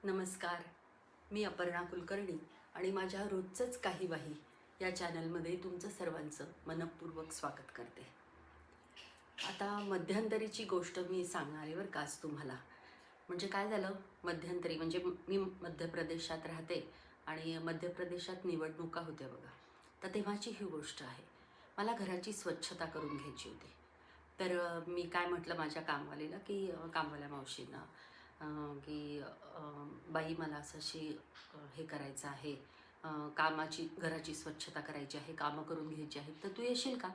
नमस्कार, मी अपर्णा कुलकर्णी आणि माझ्या रोजचंच काही वाही या चॅनलमध्ये तुमचं सर्वांचं मनपूर्वक स्वागत करते. आता मध्यंतरीची गोष्ट मी सांगणार आहे बरं का आज तुम्हाला. म्हणजे काय झालं, मध्यंतरी म्हणजे मी मध्य प्रदेशात राहते आणि मध्य प्रदेशात निवडणुका होत्या बघा. तर तेव्हाची ही गोष्ट आहे. मला घराची स्वच्छता करून घ्यायची होती. तर मी काय म्हटलं माझ्या कामवालीला की कामवाल्या मावशींना की बाई मला असं अशी हे करायचं आहे, कामाची घराची स्वच्छता करायची आहे, कामं करून घ्यायची आहेत, तर तू येशील का?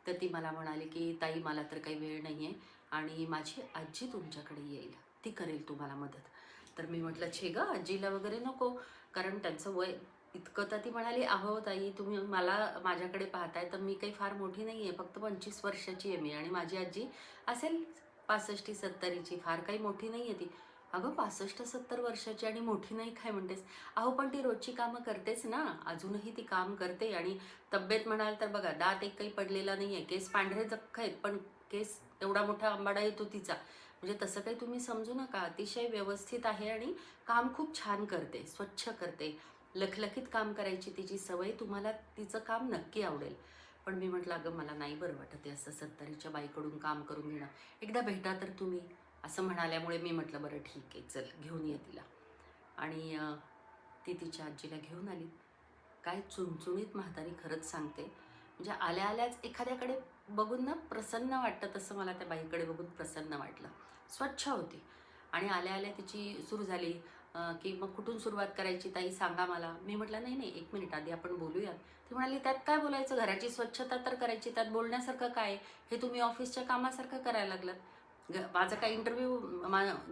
तर ती मला म्हणाली की ताई मला तर काही वेळ नाही आहे आणि माझी आजी तुमच्याकडे येईल, ती करेल तुम्हाला मदत. तर मी म्हटलं छे गं, आजीला वगैरे नको, कारण त्यांचं वय इतकं. तर ती म्हणाली अहो ताई तुम्ही मला माझ्याकडे पाहताय तर मी काही फार मोठी नाही आहे, फक्त 25 वर्षाची आहे मी आणि माझी आजी असेल 65-70ची, फार काही मोठी नाही आहे ती. अगं 65-70 वर्षाची आणि मोठी नाही काय म्हणतेस? अहो पण ती रोजची कामं करतेच ना, अजूनही ती काम करते. आणि तब्येत म्हणाल तर बघा, दात एक काही पडलेला नाही आहे, केस पांढरे जख्ख आहेत, पण केस एवढा मोठा आंबाडा येतो तिचा. म्हणजे तसं काही तुम्ही समजू नका, अतिशय व्यवस्थित आहे आणि काम खूप छान करते, स्वच्छ करते. लखलखीत काम करायची तिची सवय, तुम्हाला तिचं काम नक्की आवडेल. पण मी म्हटलं अगं मला नाही बरं वाटत आहे असं 70च्या बाईकडून काम करून घेणं, एकदा भेटा तर तुम्ही, असं म्हणाल्यामुळे मी म्हटलं बरं ठीक आहे चल घेऊन ये तिला. आणि ती तिच्या आजीला घेऊन आली. काय चुणचुणीत म्हातारी, खरंच सांगते. म्हणजे आल्या आल्याच एखाद्याकडे बघून ना प्रसन्न वाटतं, तसं मला त्या बाईकडे बघून प्रसन्न वाटलं. स्वच्छ होती. आणि आल्या आल्या तिची सुरू झाली की मग कुठून सुरुवात करायची ताई सांगा मला. मी म्हटलं नाही नाही, एक मिनिट आधी आपण बोलूयात. ती म्हणाली त्यात काय बोलायचं, घराची स्वच्छता तर करायची, त्यात बोलण्यासारखं काय, हे तुम्ही ऑफिसच्या कामासारखं करायला लागलात. माझा काय इंटरव्ह्यू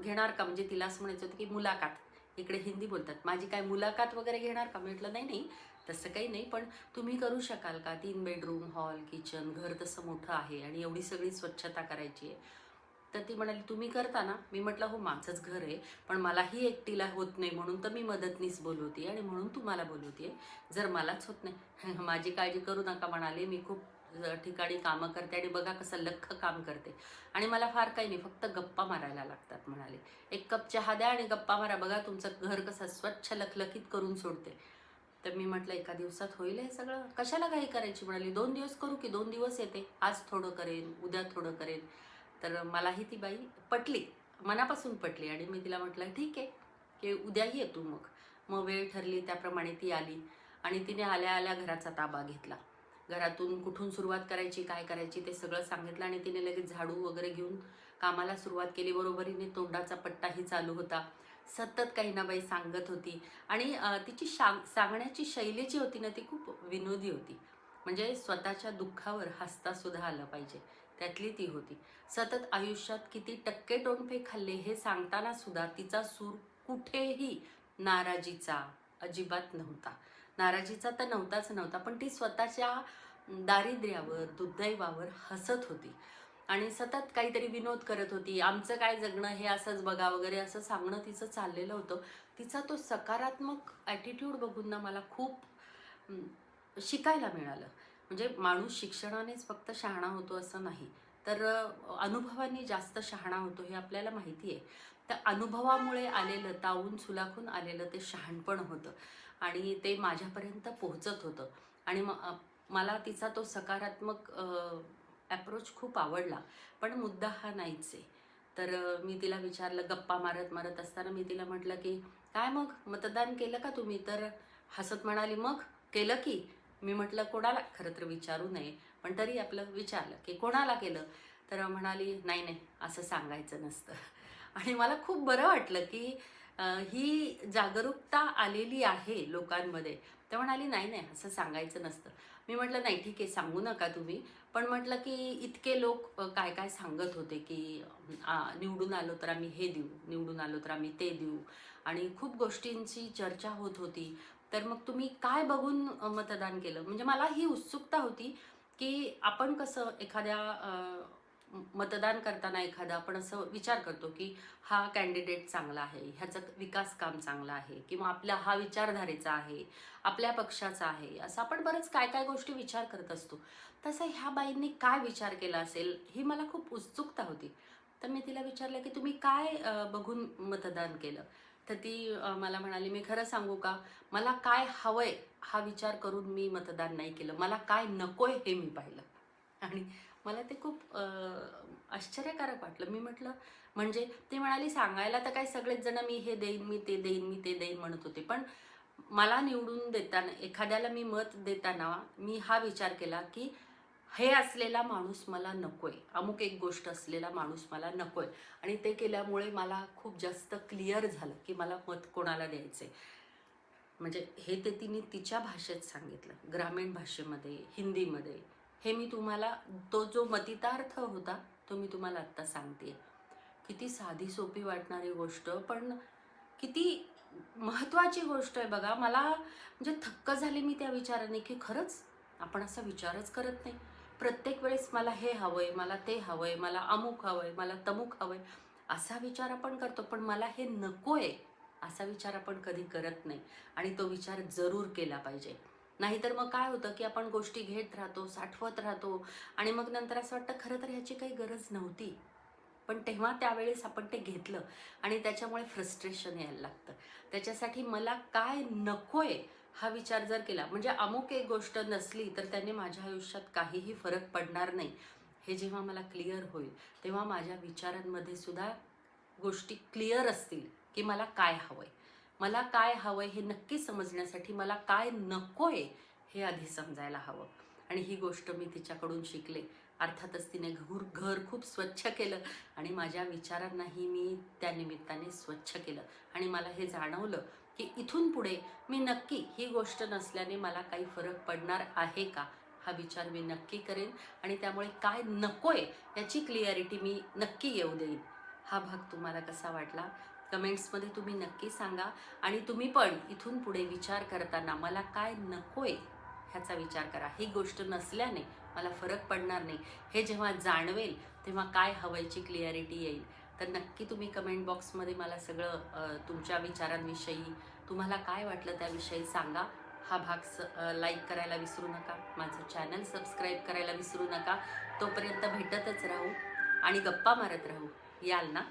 घेणार का, म्हणजे तिला असं म्हणायचं होतं की मुलाखत, इकडे हिंदी बोलतात, माझी काय मुलाखत वगैरे घेणार का. म्हटलं नाही नाही तसं काही नाही, पण तुम्ही करू शकाल का, 3 बेडरूम, हॉल, किचन, घर तसं मोठं आहे आणि एवढी सगळी स्वच्छता करायची आहे. तर ती म्हणाली तुम्ही करता ना. मी म्हटलं हो माझंच घर आहे, पण मलाही एकटीला होत नाही, म्हणून तर मी मदतनीस बोलवते आणि म्हणून तुम्हाला बोलवते. जर मलाच होत नाही माझी काळजी करू नका म्हणाले. मी खूप ठिकाणी कामं करते आणि बघा कसं लख्ख काम करते आणि मला फार काही नाही, फक्त गप्पा मारायला लागतात म्हणाले. एक कप चहा द्या आणि गप्पा मारा, बघा तुमचं घर कसं स्वच्छ लखलखीत करून सोडते. तर मी म्हटलं एका दिवसात होईल हे सगळं, कशाला काही करायची. म्हणाली 2 दिवस करू की, 2 दिवस येते, आज थोडं करेन उद्या थोडं करेन. तर मलाही ती बाई पटली, मनापासून पटली आणि मी तिला म्हटलं ठीक आहे की उद्या ये तू. मग वेळ ठरली त्याप्रमाणे ती आली आणि तिने आल्या आल्या घराचा ताबा घेतला. घरातून कुठून सुरुवात करायची, काय करायची ते सगळं सांगितलं आणि तिने लगेच झाडू वगैरे घेऊन कामाला सुरुवात केली. बरोबरीने तोंडाचा पट्टाही चालू होता. सतत काही ना बाई सांगत होती आणि तिची सांगण्याची शैली जी होती ना ती खूप विनोदी होती. म्हणजे स्वतःच्या दुःखावर हसता सुद्धा आलं पाहिजे, त्यातली ती होती. सतत आयुष्यात किती टक्के टोणपे खाल्ले हे सांगताना सुद्धा तिचा सूर कुठेही नाराजीचा अजिबात नव्हता. नाराजीचा तर नव्हताच नव्हता, पण ती स्वतःच्या दारिद्र्यावर, दुर्दैवावर हसत होती आणि सतत काहीतरी विनोद करत होती. आमचं काय जगणं हे असंच बघा वगैरे असं सांगणं तिचं चाललेलं होतं. तिचा तो सकारात्मक ॲटिट्यूड बघून ना मला खूप शिकायला मिळालं. म्हणजे माणूस शिक्षणानेच फक्त शहाणा होतो असं नाही, तर अनुभवाने जास्त शहाणा होतो हे आपल्याला माहिती आहे. त्या अनुभवामुळे आलेलं, तावून सुलाखून आलेलं ते शहाणपण होतं आणि ते माझ्यापर्यंत पोहोचत होतं. आणि मला तिचा तो सकारात्मक ॲप्रोच खूप आवडला. पण मुद्दा हा नाहीच आहे. तर मी तिला विचारलं, गप्पा मारत मारत असताना मी तिला म्हटलं की काय मग मतदान केलं का तुम्ही. तर हसत म्हणाली मग केलं की. मी म्हटलं कोणाला, खरं तर विचारू नये पण तरी आपलं विचारलं की कोणाला केलं. तर म्हणाली नाही नाही असं सांगायचं नसतं आणि मला खूप बरं वाटलं की ही जागरूकता आलेली आहे लोकांमध्ये. तर म्हणाली नाही नाही असं सांगायचं नसतं. मी म्हटलं नाही ठीक आहे सांगू नका तुम्ही, पण म्हटलं की इतके लोक काय काय सांगत होते की निवडून आलो तर आम्ही हे देऊ, निवडून आलो तर आम्ही ते देऊ आणि खूप गोष्टींची चर्चा होत होती. तर मग तुम्ही काय बघून मतदान केलं. म्हणजे मला ही उत्सुकता होती की आपण कसं एखाद्या मतदान करताना एखादा आपण असं विचार करतो की हा कॅन्डिडेट चांगला आहे, ह्याचं विकास काम चांगलं आहे, किंवा आपला हा विचारधारेचा आहे, आपल्या पक्षाचा आहे, असं आपण बरंच काय काय गोष्टी विचार करत असतो. तसं ह्या बाईंनी काय विचार केला असेल ही मला खूप उत्सुकता होती. तर मी तिला विचारलं की तुम्ही काय बघून मतदान केलं. तर ती मला म्हणाली, मी खरं सांगू का, मला काय हवंय हा विचार करून मी मतदान नाही केलं, मला काय नकोय हे मी पाहिलं. आणि मला ते खूप आश्चर्यकारक वाटलं. मी म्हटलं म्हणजे, ती म्हणाली सांगायला तर काय सगळेच जण मी हे देईन, मी ते देईन, मी ते देईन म्हणत होते, पण मला निवडून देताना, एखाद्याला मी मत देताना मी हा विचार केला की हे असलेला माणूस मला नकोय, अमुक एक गोष्ट असलेला माणूस मला नकोय. आणि ते केल्यामुळे मला खूप जास्त क्लिअर झालं की मला मत कोणाला द्यायचंय. म्हणजे हे ते तिने तिच्या भाषेत सांगितलं, ग्रामीण भाषेमध्ये, हिंदीमध्ये. हे मी तुम्हाला, तो जो मतितार्थ होता तो मी तुम्हाला आत्ता सांगते. किती साधी सोपी वाटणारी गोष्ट, पण किती महत्त्वाची गोष्ट आहे बघा. मला म्हणजे थक्क झाले मी त्या विचाराने की खरंच आपण असा विचारच करत नाही. प्रत्येक वेळेस मला हे हवंय, मला ते हवंय, मला अमुक हवंय, मला तमुक हवंय, असा विचार आपण करतो. पण मला हे नकोय असा विचार आपण कधी करत नाही. आणि तो विचार जरूर केला पाहिजे. नाहीतर मग काय होतं की आपण गोष्टी घेत राहतो, साठवत राहतो, आणि मग नंतर असं वाटतं खरं तर ह्याची काही गरज नव्हती, पण तेव्हा त्यावेळेस आपण ते घेतलं आणि त्याच्यामुळे फ्रस्ट्रेशन यायला लागतं. त्याच्यासाठी मला काय नकोय हा विचार जर केला, म्हणजे अमुक एक गोष्ट नसली तर त्याने माझ्या आयुष्यात काहीही फरक पडणार नाही, हे जेव्हा मला क्लिअर होईल, तेव्हा माझ्या विचारांमध्ये सुद्धा गोष्टी क्लिअर असतील की मला काय हवंय. मला काय हवंय हे नक्की समजण्यासाठी मला काय नकोय हे आधी समजायला हवं. आणि ही गोष्ट मी तिच्याकडून शिकले. अर्थातच तिने घर खूप स्वच्छ केलं आणि माझ्या विचारांनाही मी त्या निमित्ताने स्वच्छ केलं. आणि मला हे जाणवलं की इथून पुढे मी नक्की ही गोष्ट नसल्याने मला काही फरक पडणार आहे का, हा विचार मी नक्की करेन. आणि त्यामुळे काय नकोय याची क्लिअरिटी मी नक्की येऊ देईन. हा भाग तुम्हाला कसा वाटला कमेंट्समध्ये तुम्ही नक्की सांगा. आणि तुम्ही पण इथून पुढे विचार करताना मला काय नकोय ह्याचा विचार करा. ही गोष्ट नसल्याने मला फरक पडणार नाही हे जेव्हा जाणवेल, तेव्हा काय हवंयची क्लिअरिटी येईल. तर नक्की तुम्ही कमेंट बॉक्समध्ये मला सगळं तुमच्या विचारांविषयी, तुम्हाला काय वाटलं त्याविषयी सांगा. हा भाग लाईक करायला विसरू नका, माझं चॅनल सबस्क्राईब करायला विसरू नका. तोपर्यंत भेटतच राहू आणि गप्पा मारत राहू. याल ना?